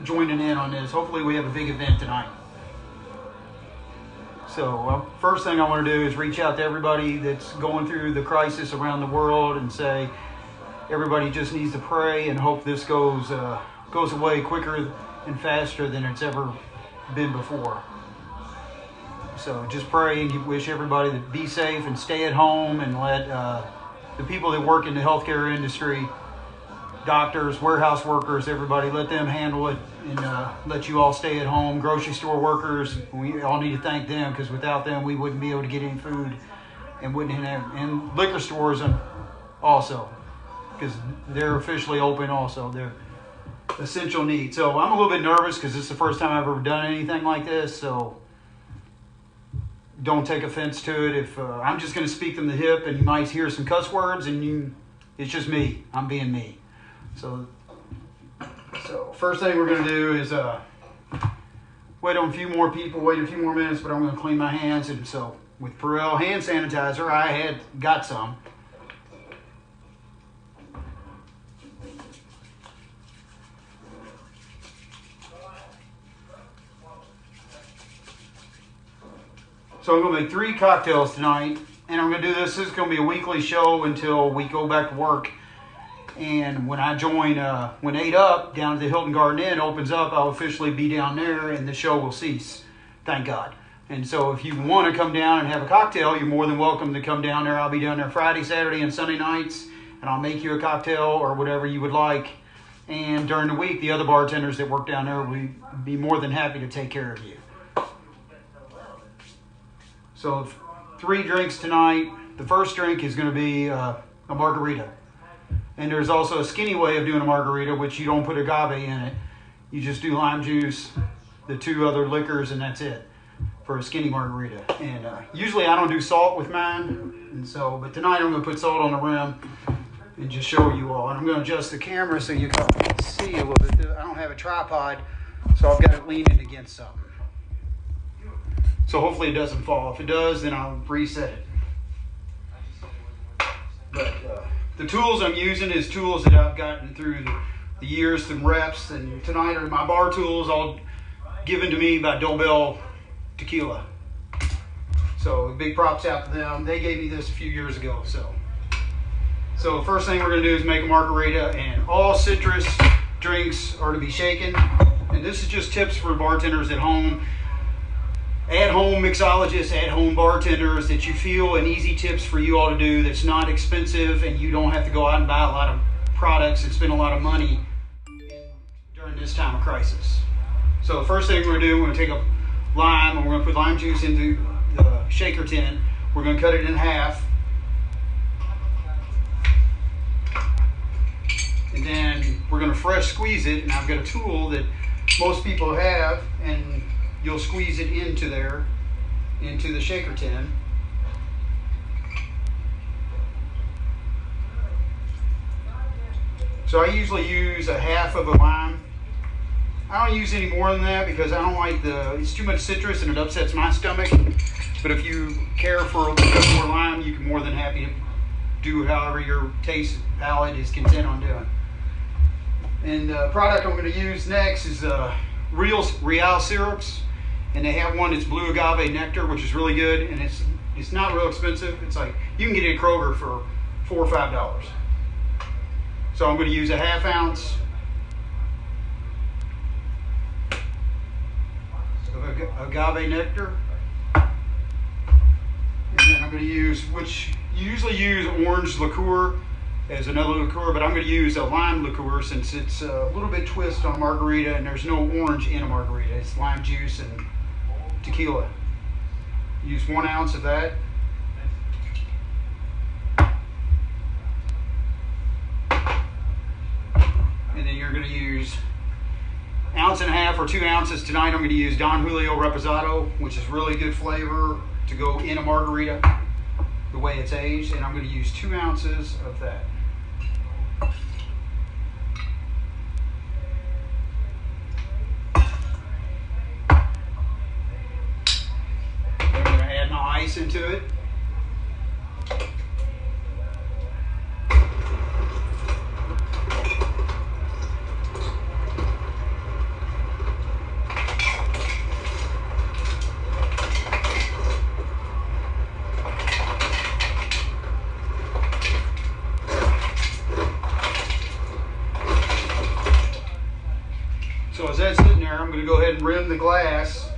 joining in on this. Hopefully we have a big event tonight. So first thing I want to do is reach out to everybody that's going through the crisis around the world and say everybody just needs to pray and hope this goes away quicker and faster than it's ever been before. So just pray and wish everybody to be safe and stay at home, and let the people that work in the healthcare industry, doctors, warehouse workers, everybody, let them handle it, and let you all stay at home. Grocery store workers, we all need to thank them, because without them we wouldn't be able to get any food, and and liquor stores also, because they're officially open also. They're essential needs. So I'm a little bit nervous because this is the first time I've ever done anything like this, so don't take offense to it. If I'm just going to speak from the hip, and you might hear some cuss words, and it's just me. I'm being me. So first thing we're going to do is wait a few more minutes, but I'm going to clean my hands. And so with Purell hand sanitizer, I got some. So I'm going to make 3 cocktails tonight, and I'm going to do this. This is going to be a weekly show until we go back to work. And when I join, when 8 Up down at the Hilton Garden Inn opens up, I'll officially be down there, and the show will cease. Thank God. And so if you want to come down and have a cocktail, you're more than welcome to come down there. I'll be down there Friday, Saturday, and Sunday nights, and I'll make you a cocktail or whatever you would like. And during the week, the other bartenders that work down there will be more than happy to take care of you. So 3 drinks tonight. The first drink is going to be a margarita. And there's also a skinny way of doing a margarita, which you don't put agave in it. You just do lime juice, the 2 other liquors, and that's it for a skinny margarita. And usually I don't do salt with mine, but tonight I'm going to put salt on the rim and just show you all. And I'm going to adjust the camera so you can see a little bit. I don't have a tripod, so I've got it leaning against something. So hopefully it doesn't fall. If it does, then I'll reset it. But the tools I'm using is tools that I've gotten through the years, some reps. And tonight are my bar tools, all given to me by Dobell Tequila. So big props out to them. They gave me this a few years ago. So first thing we're going to do is make a margarita. And all citrus drinks are to be shaken. And this is just tips for bartenders at home. At-home mixologists, at-home bartenders, that you feel an easy tips for you all to do that's not expensive, and you don't have to go out and buy a lot of products and spend a lot of money during this time of crisis. So the first thing we're going to do, we're going to take a lime, and we're going to put lime juice into the shaker tin. We're going to cut it in half. And then we're going to fresh squeeze it, and I've got a tool that most people have, and you'll squeeze it into the shaker tin. So I usually use a half of a lime. I don't use any more than that because I don't like it's too much citrus and it upsets my stomach. But if you care for a little bit more lime, you can more than happy to do however your taste palate is content on doing. And the product I'm going to use next is Real syrups. And they have one that's blue agave nectar, which is really good, and it's not real expensive. It's like you can get it at Kroger for $4 or $5. So I'm going to use a half ounce of agave nectar, and then I'm going to use, which you usually use orange liqueur as another liqueur, but I'm going to use a lime liqueur since it's a little bit twist on a margarita, and there's no orange in a margarita. It's lime juice and tequila. Use 1 ounce of that. And then you're going to use 1.5 ounces or 2 ounces. Tonight I'm going to use Don Julio Reposado, which is really good flavor to go in a margarita the way it's aged. And I'm going to use 2 ounces of that. Ice into it. So as that's sitting there, I'm going to go ahead and rim the glass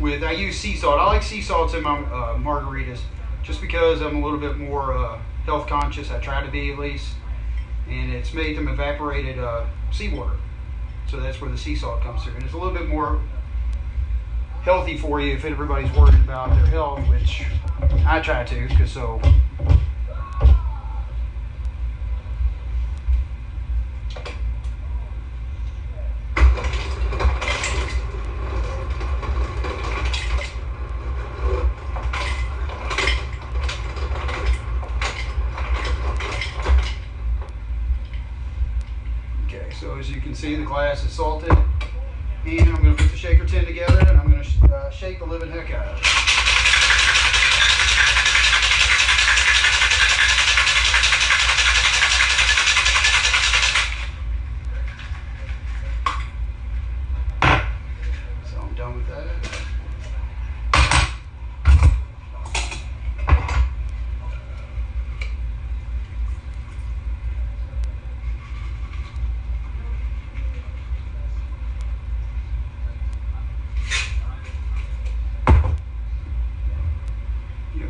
with, I use sea salt. I like sea salts in my margaritas just because I'm a little bit more health conscious. I try to be at least. And it's made from evaporated seawater. So that's where the sea salt comes through. And it's a little bit more healthy for you if everybody's worried about their health, which I try to, because so. So as you can see, the glass is salted, and I'm going to put the shaker tin together, and I'm going to shake the living heck out of it. So I'm done with that.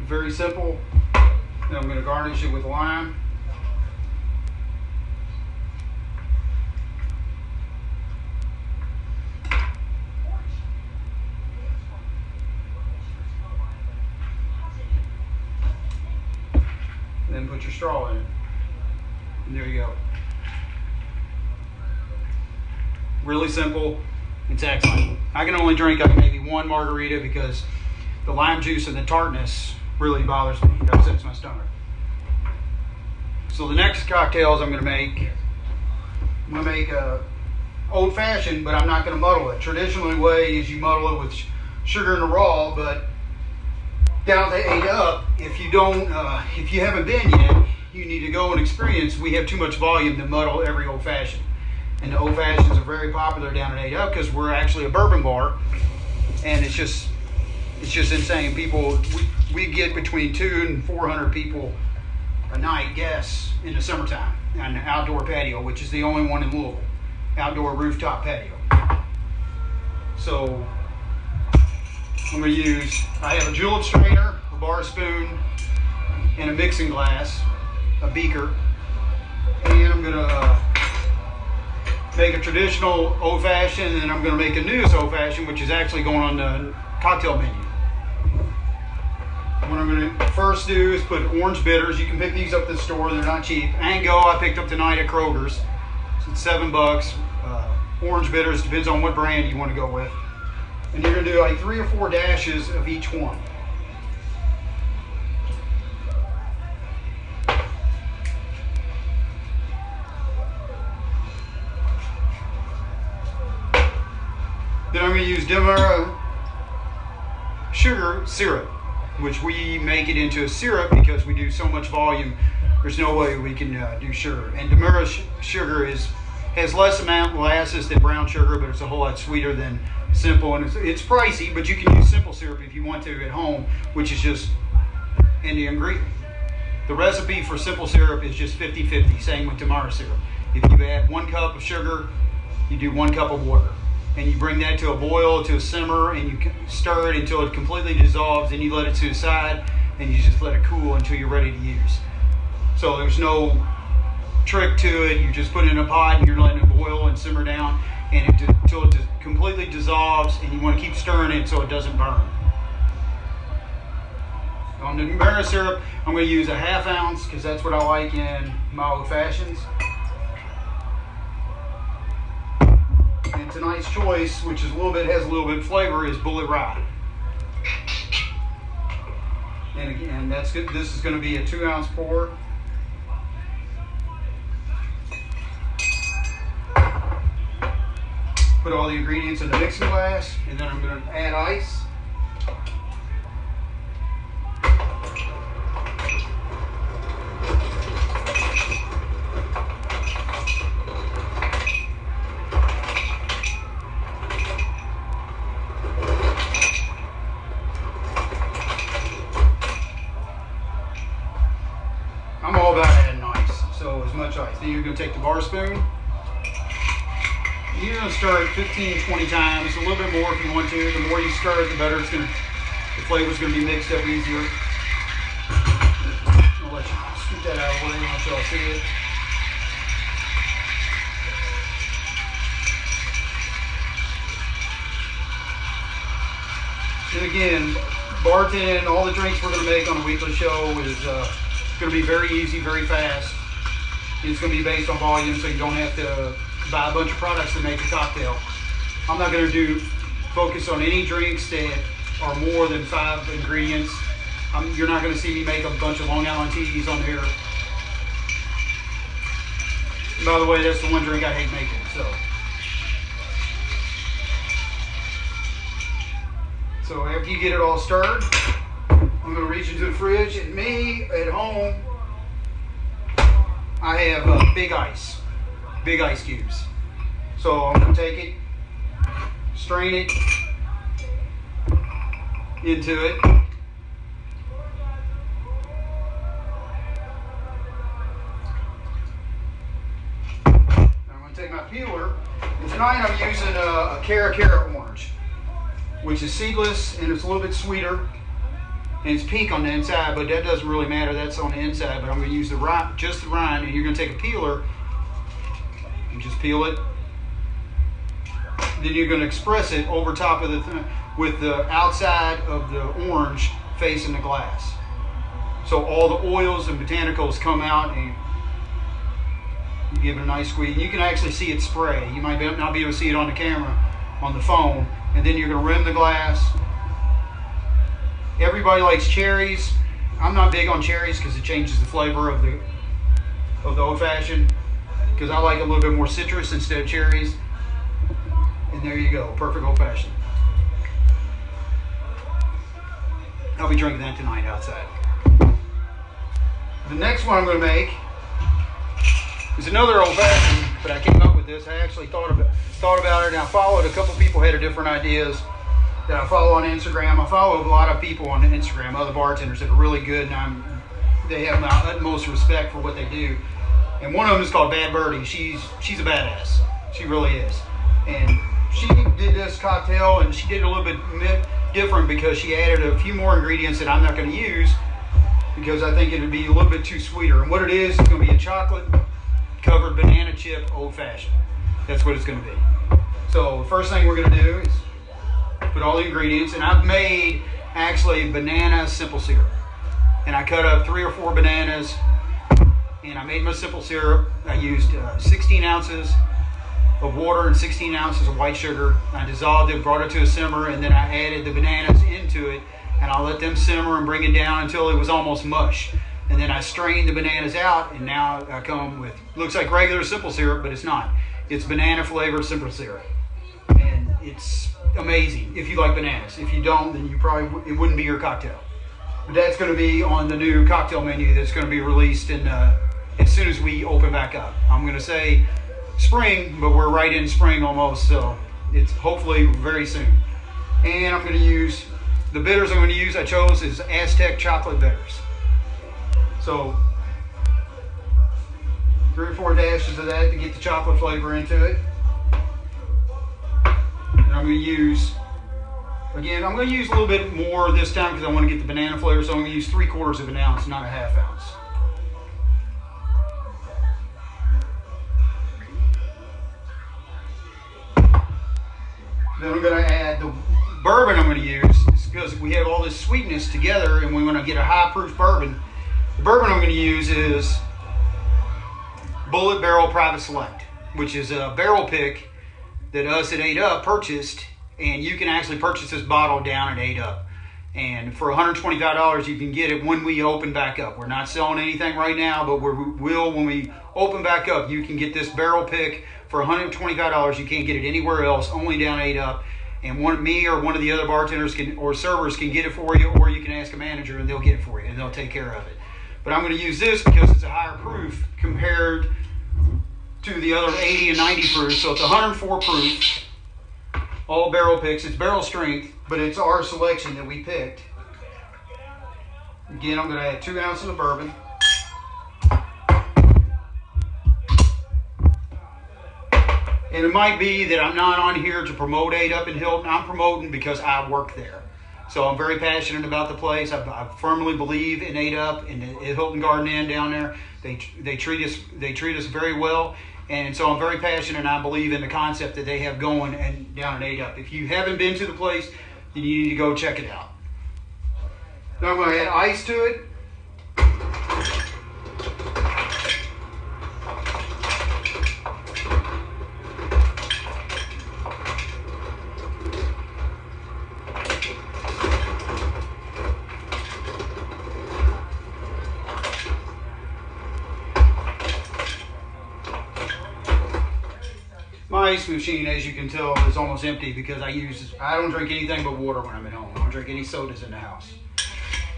Very simple. Then I'm going to garnish it with lime. And then put your straw in it. And there you go. Really simple. It's excellent. I can only drink like maybe one margarita because the lime juice and the tartness really bothers me. It upsets my stomach. So the next cocktails I'm going to make, a old fashioned, but I'm not going to muddle it. Traditionally, way is you muddle it with sugar in the raw, but down to 8 up. If you don't, if you haven't been yet, you need to go and experience. We have too much volume to muddle every old fashioned, and the old fashions are very popular down at 8 up because we're actually a bourbon bar, and it's just insane. People, we get between 200 and 400 people a night, guests, in the summertime on the outdoor patio, which is the only one in Louisville, outdoor rooftop patio. So I'm going to use, I have a julep strainer, a bar spoon, and a mixing glass, a beaker, and I'm going to make a traditional old fashioned, and I'm going to make a newest old fashioned, which is actually going on the cocktail menu. What I'm going to first do is put orange bitters. You can pick these up at the store. They're not cheap. Ango I picked up tonight at Kroger's. So it's $7. Orange bitters, depends on what brand you want to go with. And you're going to do like 3 or 4 dashes of each one. Then I'm going to use Demerara sugar syrup, which we make it into a syrup because we do so much volume. There's no way we can do sugar. And Demerara sugar has less amount of molasses than brown sugar, but it's a whole lot sweeter than simple. And it's pricey, but you can use simple syrup if you want to at home, which is just in the ingredient. The recipe for simple syrup is just 50-50, same with Demerara syrup. If you add 1 cup of sugar, you do 1 cup of water. And you bring that to a boil, to a simmer, and you stir it until it completely dissolves, and you let it to the side, and you just let it cool until you're ready to use. So there's no trick to it. You just put it in a pot, and you're letting it boil and simmer down until it completely dissolves, and you want to keep stirring it so it doesn't burn. On the Demerara syrup, I'm going to use a 1/2 ounce because that's what I like in my old fashions. And tonight's choice, which is has a little bit of flavor, is Bulleit Rye. And again, that's good. This is going to be a 2-ounce pour. Put all the ingredients in the mixing glass, and then I'm going to add ice. I'm all about adding ice, so as much ice. Then you're going to take the bar spoon, You're going to stir it 15, 20 times, a little bit more if you want to. The more you stir it, the better the flavor's going to be mixed up easier. I'll let you scoop that out of the way and let y'all see it. And again, bartending, all the drinks we're going to make on a weekly show is going to be very easy, very fast. It's going to be based on volume, so you don't have to buy a bunch of products to make a cocktail. I'm not going to focus on any drinks that are more than 5 ingredients. You're not going to see me make a bunch of Long Island teas on here. And by the way, that's the one drink I hate making. So after you get it all stirred, I'm going to reach into the fridge. And me, at home, I have big ice cubes. So I'm going to take it, strain it into it. I'm going to take my peeler, and tonight I'm using a Cara orange, which is seedless and it's a little bit sweeter, and it's pink on the inside, but that doesn't really matter. That's on the inside. But I'm going to use just the rind, and you're going to take a peeler and just peel it. Then you're going to express it over top of with the outside of the orange facing the glass. So all the oils and botanicals come out, and you give it a nice squeeze. You can actually see it spray. You might not be able to see it on the camera, on the phone. And then you're going to rim the glass. Everybody likes cherries. I'm not big on cherries because it changes the flavor of the old fashioned. Because I like a little bit more citrus instead of cherries. And there you go, perfect old fashioned. I'll be drinking that tonight outside. The next one I'm going to make is another old fashioned, but I came up with this. I actually thought about it, and I followed a couple people who had different ideas that I follow on Instagram. I follow a lot of people on Instagram, other bartenders that are really good, and they have my utmost respect for what they do. And one of them is called Bad Birdie. She's a badass. She really is. And she did this cocktail, and she did it a little bit different because she added a few more ingredients that I'm not going to use because I think it would be a little bit too sweeter. And what it is, it's going to be a chocolate covered banana chip old fashioned. That's what it's going to be. So the first thing we're going to do is put all the ingredients, and I've made actually banana simple syrup. And I cut up 3 or 4 bananas, and I made my simple syrup. I used 16 ounces of water and 16 ounces of white sugar. I dissolved it, brought it to a simmer, and then I added the bananas into it, and I let them simmer and bring it down until it was almost mush. And then I strained the bananas out, and now I come with, looks like regular simple syrup, but it's not. It's banana flavored simple syrup. And it's amazing if you like bananas. If you don't, then it wouldn't be your cocktail. But that's going to be on the new cocktail menu that's going to be released as soon as we open back up. I'm going to say spring, but we're right in spring almost, so it's hopefully very soon. And I'm going to use, the bitters I'm going to use, I chose is Aztec chocolate bitters. So 3 or 4 dashes of that to get the chocolate flavor into it. And I'm going to use, again, I'm going to use a little bit more this time because I want to get the banana flavor, so I'm going to use 3/4 of an ounce, not a ½ ounce. Then I'm going to add the bourbon I'm going to use because we have all this sweetness together and we want to get a high proof bourbon. The bourbon I'm going to use is Bullet Barrel Private Select, which is a barrel pick that us at 8 Up purchased, and you can actually purchase this bottle down at 8 Up. And for $125, you can get it when we open back up. We're not selling anything right now, but we will when we open back up. You can get this barrel pick for $125. You can't get it anywhere else, only down 8 Up. And me or one of the other bartenders or servers can get it for you, or you can ask a manager and they'll get it for you and they'll take care of it. But I'm going to use this because it's a higher proof compared to the other 80 and 90 proof. So it's 104 proof, all barrel picks. It's barrel strength, but it's our selection that we picked. Again, I'm going to add 2 ounces of bourbon. And it might be that I'm not on here to promote 8 Up in Hilton. I'm promoting because I work there. So I'm very passionate about the place. I firmly believe in 8 Up and the Hilton Garden Inn down there. They treat us very well. And so I'm very passionate, and I believe in the concept that they have going and down at 8 Up. If you haven't been to the place, then you need to go check it out. Now I'm going to add ice to it. My ice machine, as you can tell, is almost empty because I don't drink anything but water when I'm at home. I don't drink any sodas in the house.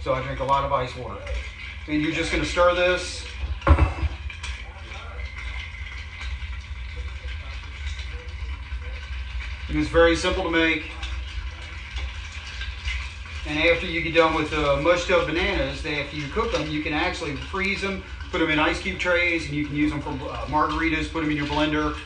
So I drink a lot of ice water. And you're just going to stir this. And it's very simple to make. And after you get done with the mushed up bananas, after you cook them, you can actually freeze them, put them in ice cube trays, and you can use them for margaritas, put them in your blender.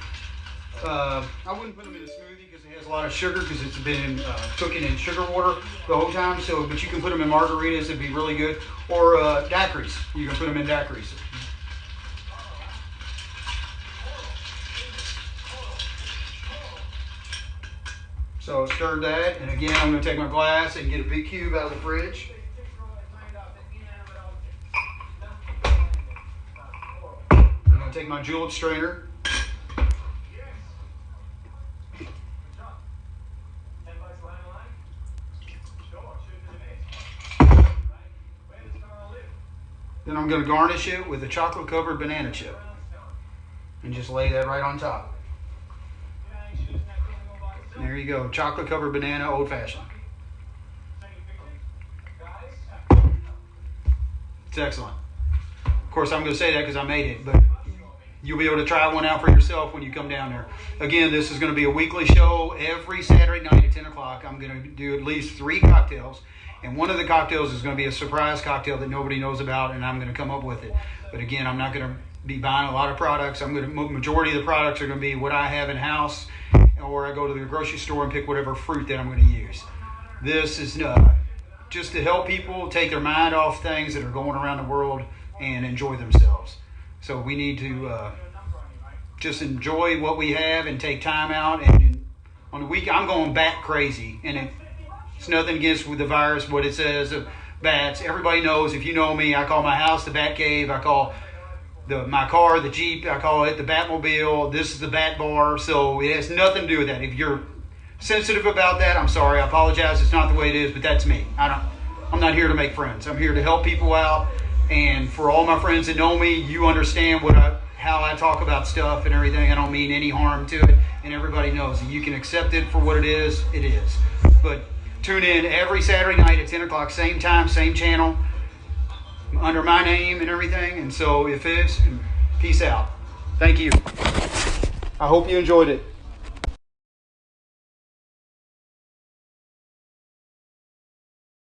I wouldn't put them in a smoothie because it has a lot of sugar because it's been cooking in sugar water the whole time. So, but you can put them in margaritas; it'd be really good. Or daiquiris, you can put them in daiquiris. So stir that, and again, I'm going to take my glass and get a big cube out of the fridge. I'm going to take my julep strainer. Then I'm going to garnish it with a chocolate covered banana chip and just lay that right on top. And there you go, chocolate covered banana old fashioned. It's excellent. Of course, I'm going to say that because I made it, but you'll be able to try one out for yourself when you come down there. Again, this is going to be a weekly show every Saturday night at 10 o'clock. I'm going to do at least 3 cocktails. And one of the cocktails is going to be a surprise cocktail that nobody knows about, and I'm going to come up with it. But again, I'm not going to be buying a lot of products. Majority of the products are going to be what I have in house, or I go to the grocery store and pick whatever fruit that I'm going to use. This is just to help people take their mind off things that are going around the world and enjoy themselves. So we need to just enjoy what we have and take time out. And on the week, I'm going bat crazy, and it's nothing against with the virus, what it says of bats. Everybody knows, if you know me, I call my house the Bat Cave. I call my car the Jeep. I call it the Batmobile. This is the Bat Bar. So it has nothing to do with that. If you're sensitive about that, I'm sorry. I apologize. It's not the way it is, but that's me. I'm not here to make friends. I'm here to help people out. And for all my friends that know me, you understand how I talk about stuff and everything. I don't mean any harm to it. And everybody knows that you can accept it for what it is. It is. But tune in every Saturday night at 10 o'clock, same time, same channel, under my name and everything. And so if it's, peace out. Thank you. I hope you enjoyed it.